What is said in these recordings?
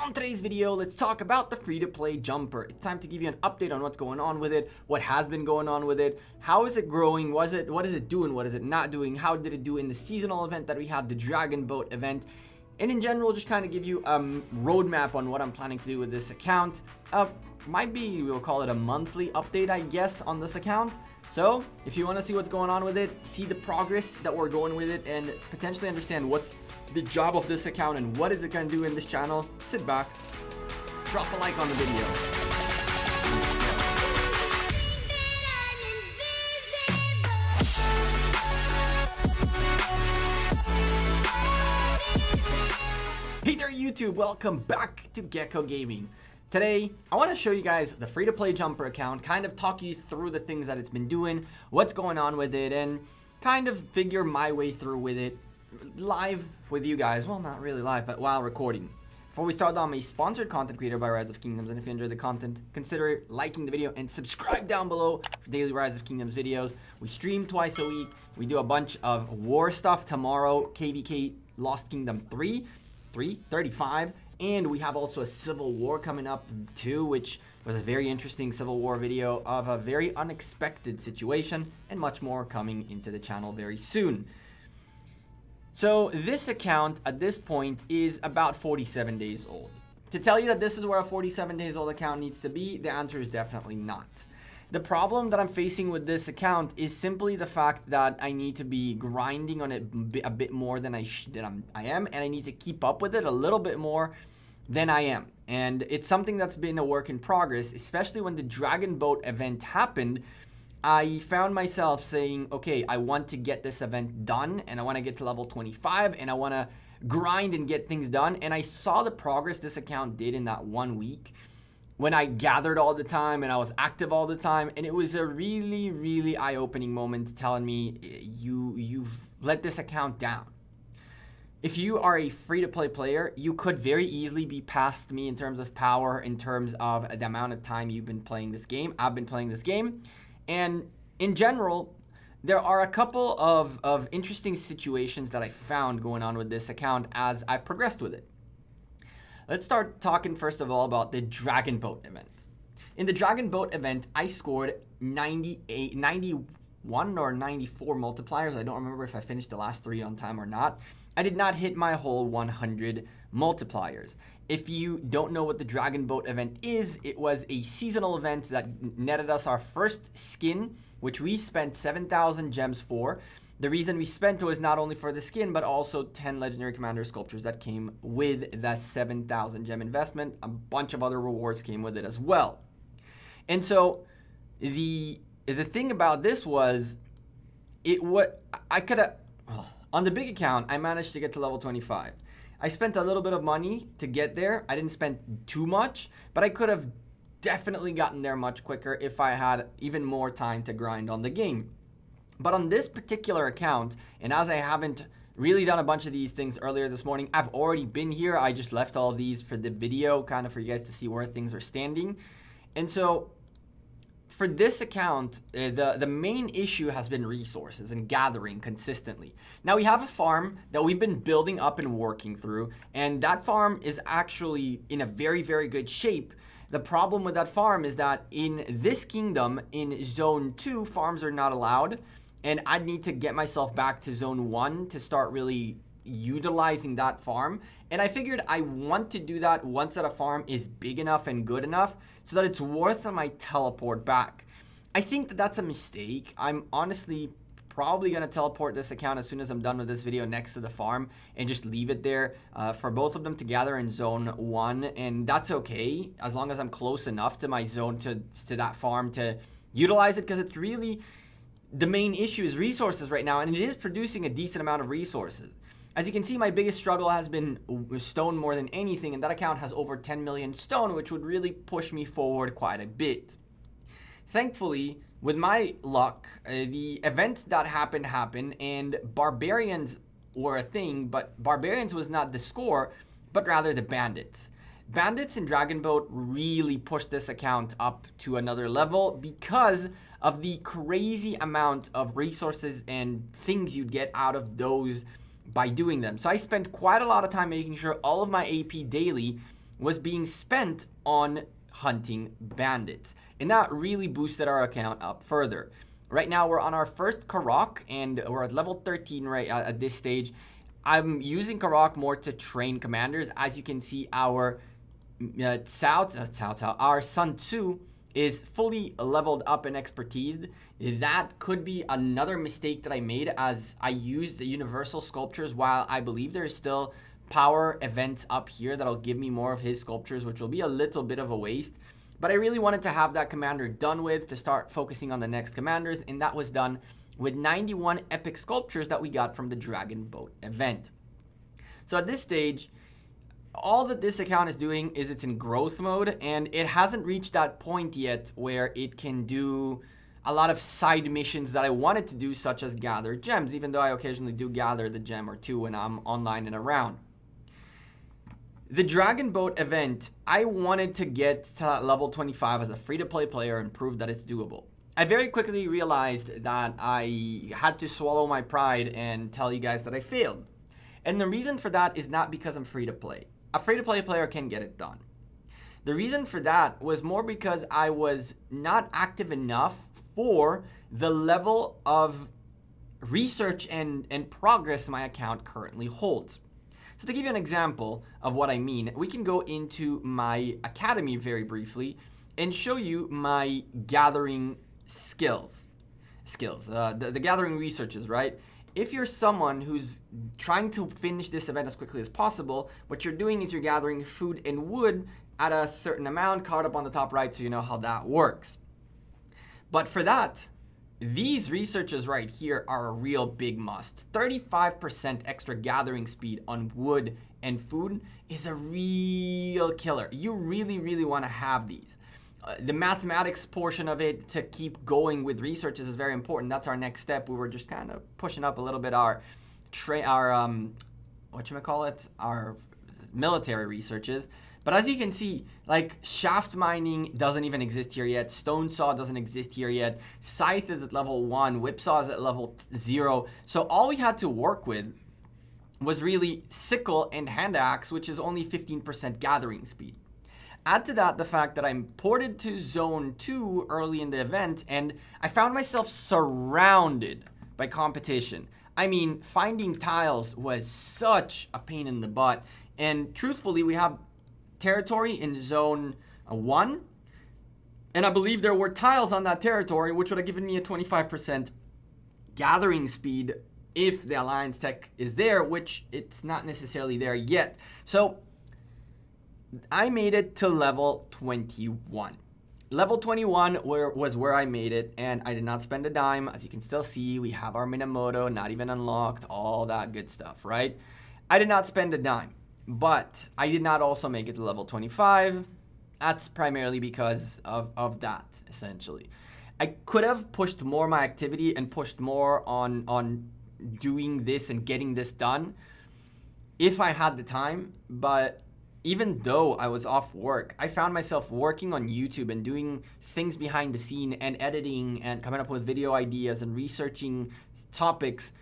On today's video, let's talk about the free-to-play jumper. It's time to give you an update on what's going on with it, what has been going on with it, how is it growing, what is it doing, what is it not doing, how did it do in the seasonal event that we had, the Dragon Boat event, and in general, just kind of give you a roadmap on what I'm planning to do with this account. Might be, we'll call it a monthly update, I guess, on this account. So, if you want to see what's going on with it, see the progress that we're going with it, and potentially understand what's the job of this account and what is it going to do in this channel, sit back, drop a like on the video. Hey there YouTube, welcome back to Gekko Gaming. Today, I want to show you guys the free-to-play jumper account, kind of talk you through the things that it's been doing, what's going on with it, and kind of figure my way through with it live with you guys. Well, not really live, but while recording. Before we start, I'm a sponsored content creator by Rise of Kingdoms, and if you enjoy the content, consider liking the video and subscribe down below for daily Rise of Kingdoms videos. We stream twice a week. We do a bunch of war stuff tomorrow, KVK Lost Kingdom 335. And we have also a civil war coming up too, which was a very interesting civil war video of a very unexpected situation, and much more coming into the channel very soon. So this account at this point is about 47 days old. To tell you that this is where a 47 days old account needs to be, the answer is definitely not. The problem that I'm facing with this account is simply the fact that I need to be grinding on it a bit more than I am, and I need to keep up with it a little bit more than I am. And it's something that's been a work in progress, especially when the Dragon Boat event happened. I found myself saying, okay, I want to get this event done, and I want to get to level 25, and I want to grind and get things done. And I saw the progress this account did in that 1 week, when I gathered all the time and I was active all the time, and it was a really, really eye-opening moment telling me you've let this account down. If you are a free-to-play player, you could very easily be past me in terms of power, in terms of the amount of time you've been playing this game. I've been playing this game, and in general, there are a couple of interesting situations that I found going on with this account as I've progressed with it. Let's start talking first of all about the Dragon Boat event. In the Dragon Boat event, I scored 91 or 94 multipliers. I don't remember if I finished the last 3 on time or not. I did not hit my whole 100 multipliers. If you don't know what the Dragon Boat event is, it was a seasonal event that netted us our first skin, which we spent 7,000 gems for. The reason we spent it was not only for the skin, but also 10 legendary commander sculptures that came with that 7,000 gem investment. A bunch of other rewards came with it as well. And so the thing about this was, on the big account, I managed to get to level 25. I spent a little bit of money to get there. I didn't spend too much, but I could have definitely gotten there much quicker if I had even more time to grind on the game. But on this particular account, and as I haven't really done a bunch of these things earlier this morning, I've already been here. I just left all of these for the video, kind of for you guys to see where things are standing. And so for this account, the main issue has been resources and gathering consistently. Now we have a farm that we've been building up and working through, and that farm is actually in a very, very good shape. The problem with that farm is that in this kingdom, in Zone 2, farms are not allowed. And I'd need to get myself back to Zone 1 to start really utilizing that farm. And I figured I want to do that once that a farm is big enough and good enough so that it's worth my teleport back. I think that that's a mistake. I'm honestly probably going to teleport this account as soon as I'm done with this video next to the farm and just leave it there for both of them to gather in Zone 1. And that's okay as long as I'm close enough to my zone to that farm to utilize it, because it's really the main issue is resources right now, and it is producing a decent amount of resources. As you can see, my biggest struggle has been stone more than anything, and that account has over 10 million stone, which would really push me forward quite a bit. Thankfully, with my luck, the event that happened, and barbarians were a thing, but barbarians was not the score, but rather the bandits. Bandits and Dragon Boat really pushed this account up to another level because of the crazy amount of resources and things you'd get out of those by doing them. So I spent quite a lot of time making sure all of my AP daily was being spent on hunting bandits. And that really boosted our account up further. Right now, we're on our first Karok, and we're at level 13 right at this stage. I'm using Karok more to train commanders. As you can see, our our Sun Tzu is fully leveled up and expertised. That could be another mistake that I made, as I used the universal sculptures, while I believe there is still power events up here that'll give me more of his sculptures, which will be a little bit of a waste. But I really wanted to have that commander done with to start focusing on the next commanders, and that was done with 91 epic sculptures that we got from the Dragon Boat event. So at this stage, all that this account is doing is it's in growth mode, and it hasn't reached that point yet where it can do a lot of side missions that I wanted to do, such as gather gems, even though I occasionally do gather the gem or two when I'm online and around. The Dragon Boat event, I wanted to get to that level 25 as a free-to-play player and prove that it's doable. I very quickly realized that I had to swallow my pride and tell you guys that I failed. And the reason for that is not because I'm free-to-play. A free-to-play player can get it done. The reason for that was more because I was not active enough for the level of research and progress my account currently holds. So to give you an example of what I mean, we can go into my academy very briefly and show you my gathering skills. The gathering researches, right? If you're someone who's trying to finish this event as quickly as possible, what you're doing is you're gathering food and wood at a certain amount, caught up on the top right, so you know how that works. But for that, these researches right here are a real big must. 35% extra gathering speed on wood and food is a real killer. You really, really want to have these. The mathematics portion of it to keep going with researches is very important. That's our next step. We were just kind of pushing up a little bit our military researches. But as you can see, like, shaft mining doesn't even exist here yet. Stone saw doesn't exist here yet. Scythe is at level 1. Whipsaw is at level 0. So all we had to work with was really sickle and hand axe, which is only 15% gathering speed. Add to that the fact that I'm ported to zone 2 early in the event, and I found myself surrounded by competition. I mean, finding tiles was such a pain in the butt. And truthfully, we have territory in zone 1, and I believe there were tiles on that territory which would have given me a 25% gathering speed if the alliance tech is there, which it's not necessarily there yet. So I made it to level 21. Level 21 was where I made it, and I did not spend a dime. As you can still see, we have our Minamoto not even unlocked, all that good stuff, right? I did not spend a dime. But I did not also make it to level 25. That's primarily because of that, essentially. I could have pushed more my activity and pushed more on doing this and getting this done if I had the time. But even though I was off work, I found myself working on YouTube and doing things behind the scene and editing and coming up with video ideas and researching topics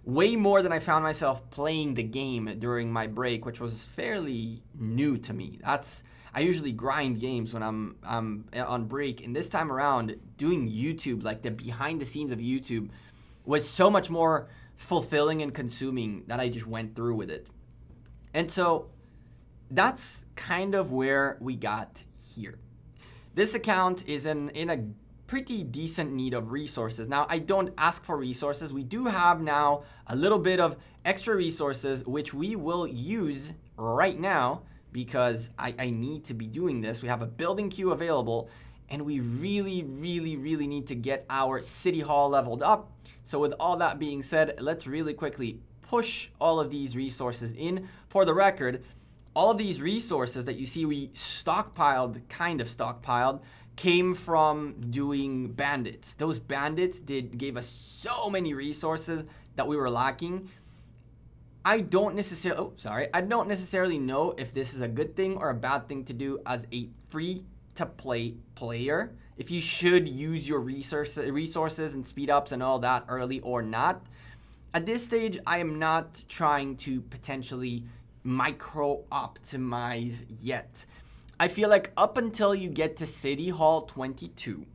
way more than I found myself playing the game during my break, which was fairly new to me. I usually grind games when I'm on break, and this time around, doing YouTube, like the behind the scenes of YouTube, was so much more fulfilling and consuming that I just went through with it. And so that's kind of where we got here. This account is in a pretty decent need of resources. Now, I don't ask for resources. We do have now a little bit of extra resources, which we will use right now because I need to be doing this. We have a building queue available, and we really, really, really need to get our city hall leveled up. So with all that being said, let's really quickly push all of these resources in. For the record, all of these resources that you see we kind of stockpiled, came from doing bandits. Those bandits gave us so many resources that we were lacking. I don't necessarily know if this is a good thing or a bad thing to do as a free-to-play player, if you should use your resources and speed ups and all that early or not. At this stage, I am not trying to potentially micro optimize yet. I feel like up until you get to City Hall 22,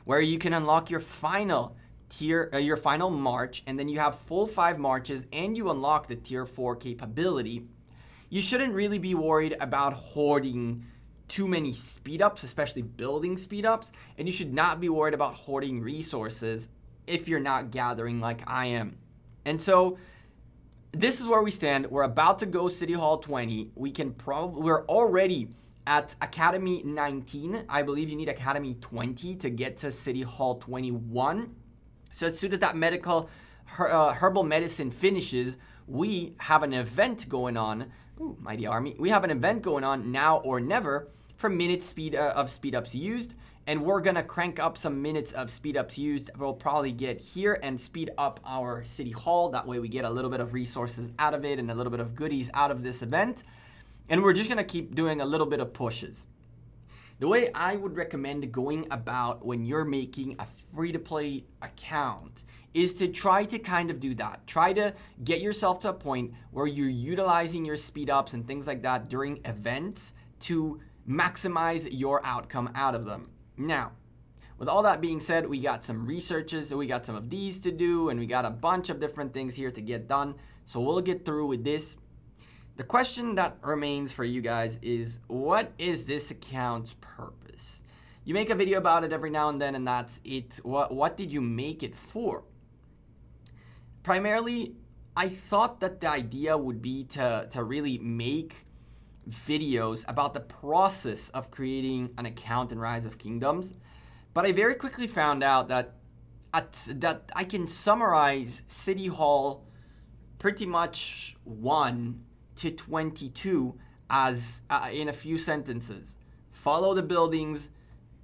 where you can unlock your final tier, your final march, and then you have full 5 marches and you unlock the tier 4 capability, you shouldn't really be worried about hoarding too many speed ups, especially building speed ups, and you should not be worried about hoarding resources if you're not gathering like I am. And so this is where we stand. We're about to go City Hall 20. We're already at Academy 19. I believe you need Academy 20 to get to City Hall 21. So as soon as that herbal medicine finishes, we have an event going on. Ooh, Mighty Army. We have an event going on, now or never, for minutes of speed ups used. And we're gonna crank up some minutes of speed ups used. We'll probably get here and speed up our City Hall. That way we get a little bit of resources out of it and a little bit of goodies out of this event. And we're just gonna keep doing a little bit of pushes. The way I would recommend going about when you're making a free-to-play account is to try to kind of do that. Try to get yourself to a point where you're utilizing your speed ups and things like that during events to maximize your outcome out of them. Now, with all that being said, we got some researches, so we got some of these to do, and we got a bunch of different things here to get done. So we'll get through with this. The question that remains for you guys is, what is this account's purpose? You make a video about it every now and then, and that's it. What did you make it for? Primarily, I thought that the idea would be to really make videos about the process of creating an account in Rise of Kingdoms, but I very quickly found out that I can summarize City Hall pretty much 1 to 22 as in a few sentences. Follow the buildings,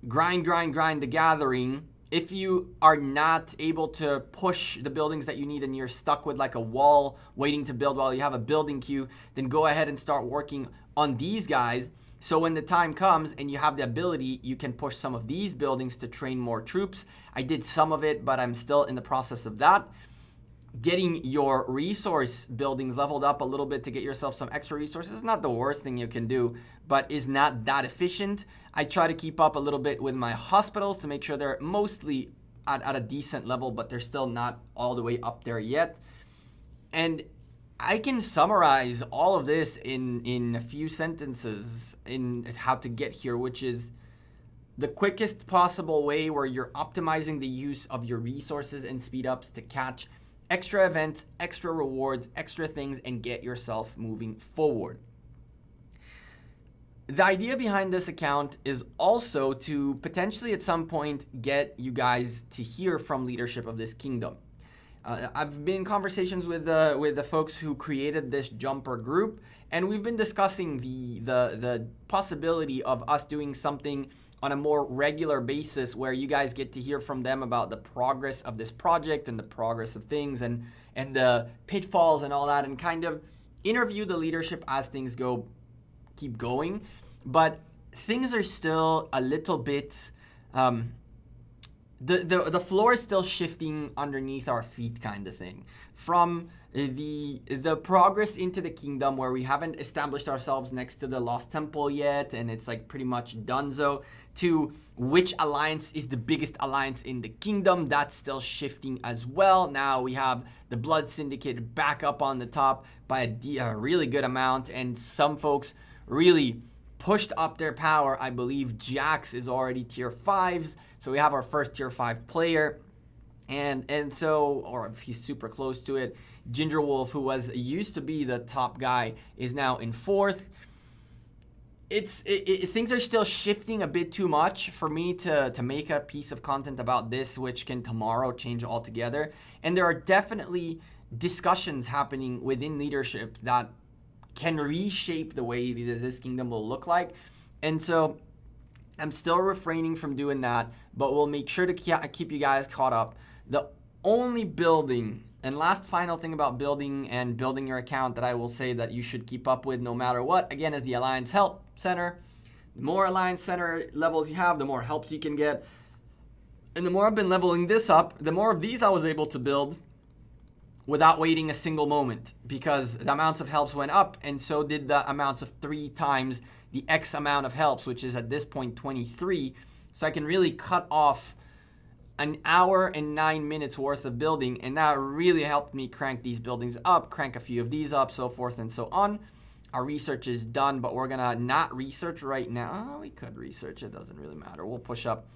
grind the gathering. If you are not able to push the buildings that you need and you're stuck with like a wall waiting to build while you have a building queue, then go ahead and start working on these guys. So when the time comes and you have the ability, you can push some of these buildings to train more troops. I did some of it, but I'm still in the process of that. Getting your resource buildings leveled up a little bit to get yourself some extra resources is not the worst thing you can do, but is not that efficient. I try to keep up a little bit with my hospitals to make sure they're mostly at a decent level, but they're still not all the way up there yet. And I can summarize all of this in a few sentences in how to get here, which is the quickest possible way where you're optimizing the use of your resources and speed ups to catch extra events, extra rewards, extra things, and get yourself moving forward. The idea behind this account is also to potentially at some point get you guys to hear from leadership of this kingdom. I've been in conversations with the folks who created this jumper group, and we've been discussing the possibility of us doing something on a more regular basis where you guys get to hear from them about the progress of this project and the progress of things and the pitfalls and all that, and kind of interview the leadership as things keep going. But things are still a little bit the floor is still shifting underneath our feet, kind of thing. From the progress into the kingdom, where we haven't established ourselves next to the Lost Temple yet, and it's like pretty much donezo, to which alliance is the biggest alliance in the kingdom. That's still shifting as well. Now we have the Blood Syndicate back up on the top by a really good amount, and some folks really pushed up their power. I believe Jax is already tier 5s, so we have our first tier 5 player, and so, or if he's super close to it, Ginger Wolf, who used to be the top guy, is now in 4th. Things are still shifting a bit too much for me to make a piece of content about this, which can tomorrow change altogether. And there are definitely discussions happening within leadership that can reshape the way this kingdom will look like. And so I'm still refraining from doing that, but we'll make sure to keep you guys caught up. The only building, and last final thing about building and building your account that I will say that you should keep up with no matter what, again, is the Alliance Help Center. The more Alliance Center levels you have, the more helps you can get. And the more I've been leveling this up, the more of these I was able to build. without waiting a single moment, because the amounts of helps went up, and so did the amounts of 3 times the X amount of helps, which is at this point 23. So I can really cut off an hour and 9 minutes worth of building, and that really helped me crank these buildings up, crank a few of these up, so forth and so on. Our research is done, but we're gonna not research right now. We could research, it doesn't really matter. We'll push up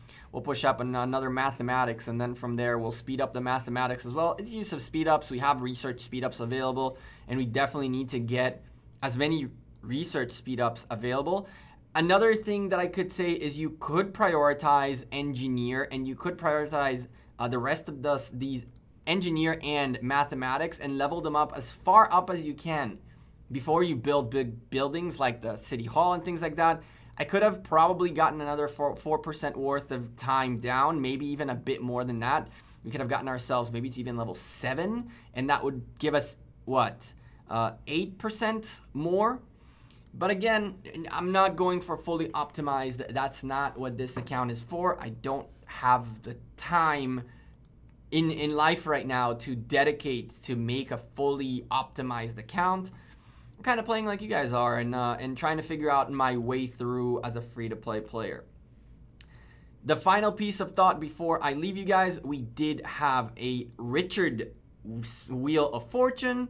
another mathematics, and then from there we'll speed up the mathematics as well. It's use of speed ups. We have research speed ups available, and we definitely need to get as many research speed ups available. Another thing that I could say is you could prioritize engineer, and you could prioritize the rest of these engineer and mathematics, and level them up as far up as you can before you build big buildings like the city hall and things like that. I could have probably gotten another 4% worth of time down, maybe even a bit more than that. We could have gotten ourselves maybe to even level 7, and that would give us, what, 8% more? But again, I'm not going for fully optimized. That's not what this account is for. I don't have the time in life right now to dedicate to make a fully optimized account. I'm kind of playing like you guys are, and trying to figure out my way through as a free-to-play player. The final piece of thought before I leave you guys, we did have a Richard Wheel of Fortune.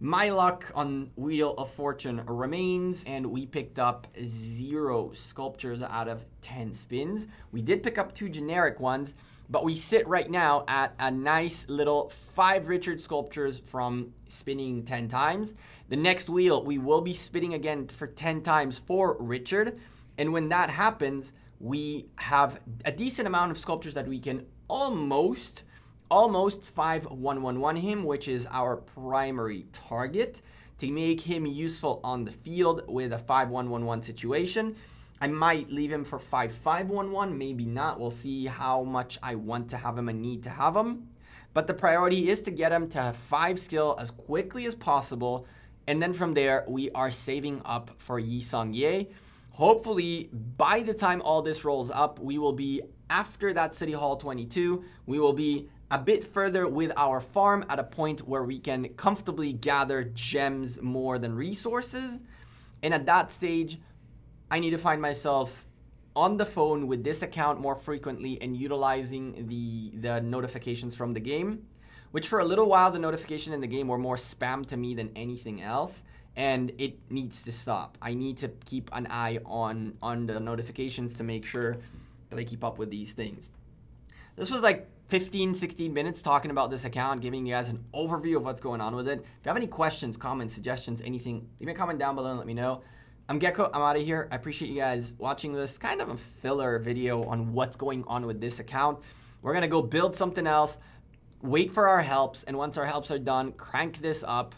My luck on Wheel of Fortune remains, and we picked up 0 sculptures out of 10 spins. We did pick up 2 generic ones, but we sit right now at a nice little 5 Richard sculptures from spinning 10 times. The next wheel, we will be spinning again for 10 times for Richard. And when that happens, we have a decent amount of sculptures that we can almost 5-1-1-1 him, which is our primary target, to make him useful on the field with a 5-1-1-1 situation. I might leave him for 5-5-1-1, maybe not. We'll see how much I want to have him and need to have him. But the priority is to get him to 5 skill as quickly as possible. And then from there, we are saving up for Yi Sung Ye. Hopefully, by the time all this rolls up, we will be after that City Hall 22. We will be a bit further with our farm at a point where we can comfortably gather gems more than resources. And at that stage, I need to find myself on the phone with this account more frequently and utilizing the notifications from the game, which for a little while, the notification in the game were more spam to me than anything else. And it needs to stop. I need to keep an eye on the notifications to make sure that I keep up with these things. This was like 15-16 minutes talking about this account, giving you guys an overview of what's going on with it. If you have any questions, comments, suggestions, anything, leave me a comment down below and let me know. I'm Gekko. I'm out of here. I appreciate you guys watching this kind of a filler video on what's going on with this account. We're going to go build something else, wait for our helps, and once our helps are done, crank this up,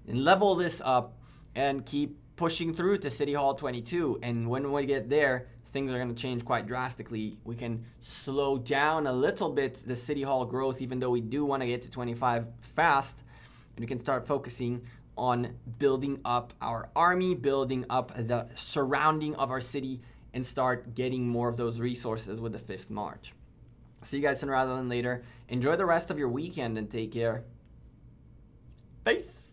and level this up, and keep pushing through to City Hall 22. And when we get there, things are going to change quite drastically. We can slow down a little bit the City Hall growth, even though we do want to get to 25 fast, and we can start focusing on building up our army, building up the surrounding of our city, and start getting more of those resources with the 5th March. See you guys sooner rather than later. Enjoy the rest of your weekend and take care. Peace.